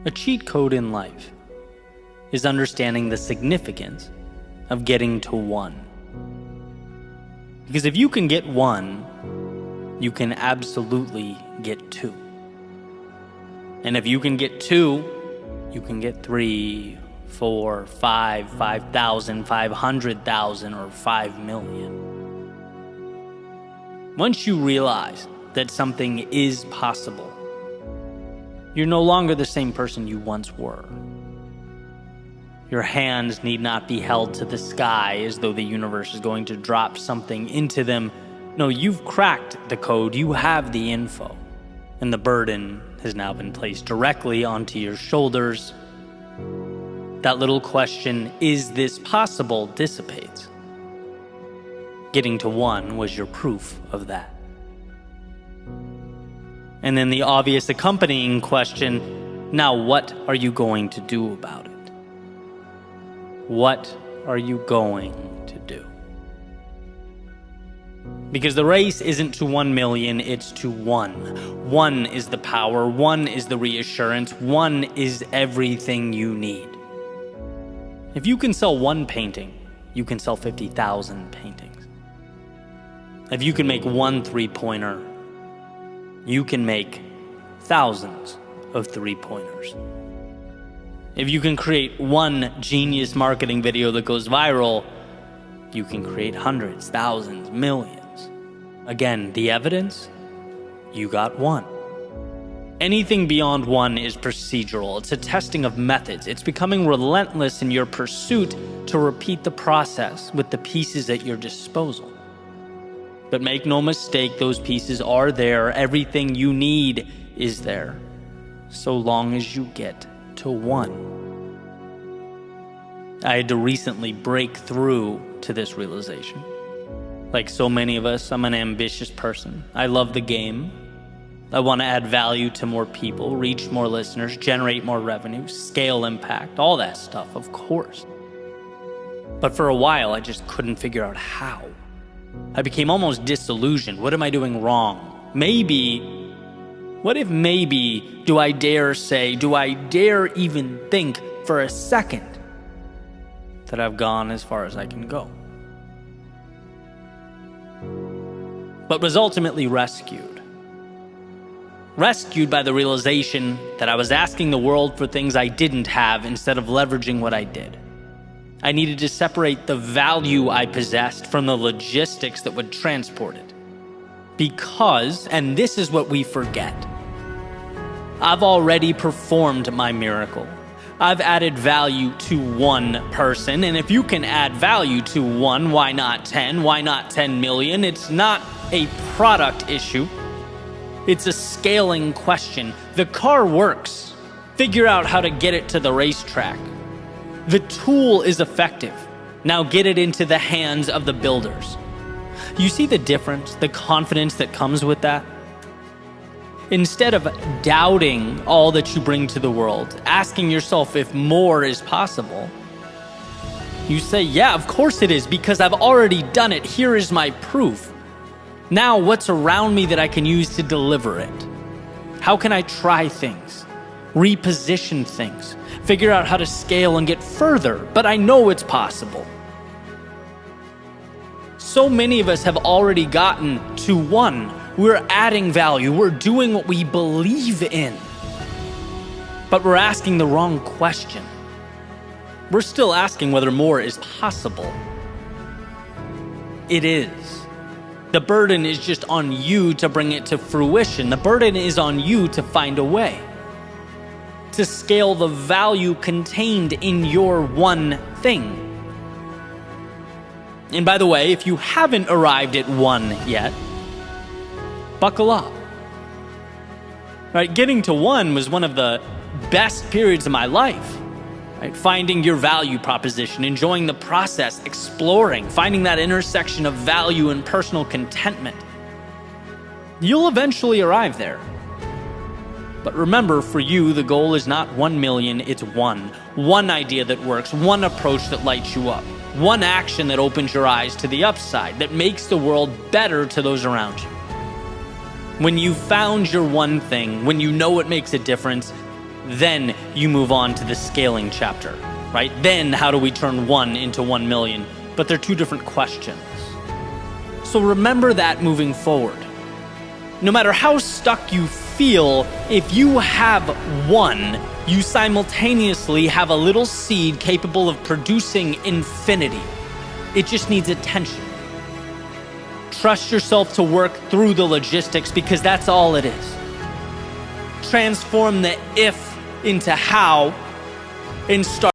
A cheat code in life is understanding the significance of getting to 1. Because if you can get 1, you can absolutely get 2. And if you can get 2, you can get 3, 4, 5, 5,000, 500,000, or 5 million. Once you realize that something is possible, you're no longer the same person you once were. Your hands need not be held to the sky as though the universe is going to drop something into them. No, you've cracked the code, you have the info, and the burden has now been placed directly onto your shoulders. That little question, is this possible, dissipates. Getting to 1 was your proof of that. And then the obvious accompanying question, now what are you going to do about it? What are you going to do? Because the race isn't to 1 million, it's to 1. 1 is the power, 1 is the reassurance, 1 is everything you need. If you can sell 1 painting, you can sell 50,000 paintings. If you can make 1 3-pointer, you can make thousands of 3-pointers. If you can create 1 genius marketing video that goes viral, you can create hundreds, thousands, millions. Again, the evidence, you got 1. Anything beyond 1 is procedural. It's a testing of methods. It's becoming relentless in your pursuit to repeat the process with the pieces at your disposal. But make no mistake, those pieces are there. Everything you need is there, so long as you get to 1. I had to recently break through to this realization. Like so many of us, I'm an ambitious person. I love the game. I want to add value to more people, reach more listeners, generate more revenue, scale impact, all that stuff, of course. But for a while, I just couldn't figure out how. I became almost disillusioned. What am I doing wrong? What if maybe, do I dare even think for a second that I've gone as far as I can go? But was ultimately rescued. Rescued by the realization that I was asking the world for things I didn't have instead of leveraging what I did. I needed to separate the value I possessed from the logistics that would transport it. Because, and this is what we forget, I've already performed my miracle. I've added value to 1 person, and if you can add value to 1, why not 10? Why not 10 million? It's not a product issue. It's a scaling question. The car works. Figure out how to get it to the racetrack. The tool is effective. Now get it into the hands of the builders. You see the difference, the confidence that comes with that? Instead of doubting all that you bring to the world, asking yourself if more is possible, you say, yeah, of course it is, because I've already done it. Here is my proof. Now what's around me that I can use to deliver it? How can I try things? Reposition things? Figure out how to scale and get further, but I know it's possible. So many of us have already gotten to 1. We're adding value. We're doing what we believe in. But we're asking the wrong question. We're still asking whether more is possible. It is. The burden is just on you to bring it to fruition. The burden is on you to find a way to scale the value contained in your 1 thing. And by the way, if you haven't arrived at 1 yet, buckle up. Right? Getting to 1 was one of the best periods of my life. Right? Finding your value proposition, enjoying the process, exploring, finding that intersection of value and personal contentment. You'll eventually arrive there. But remember, for you, the goal is not 1 million, it's 1. 1 idea that works, 1 approach that lights you up, 1 action that opens your eyes to the upside, that makes the world better to those around you. When you've found your 1 thing, when you know it makes a difference, Then you move on to the scaling chapter, right? Then how do we turn 1 into 1 million? But they're two different questions. So remember that moving forward. No matter how stuck you feel, if you have 1, you simultaneously have a little seed capable of producing infinity. It just needs attention. Trust yourself to work through the logistics, because that's all it is. Transform the if into how and start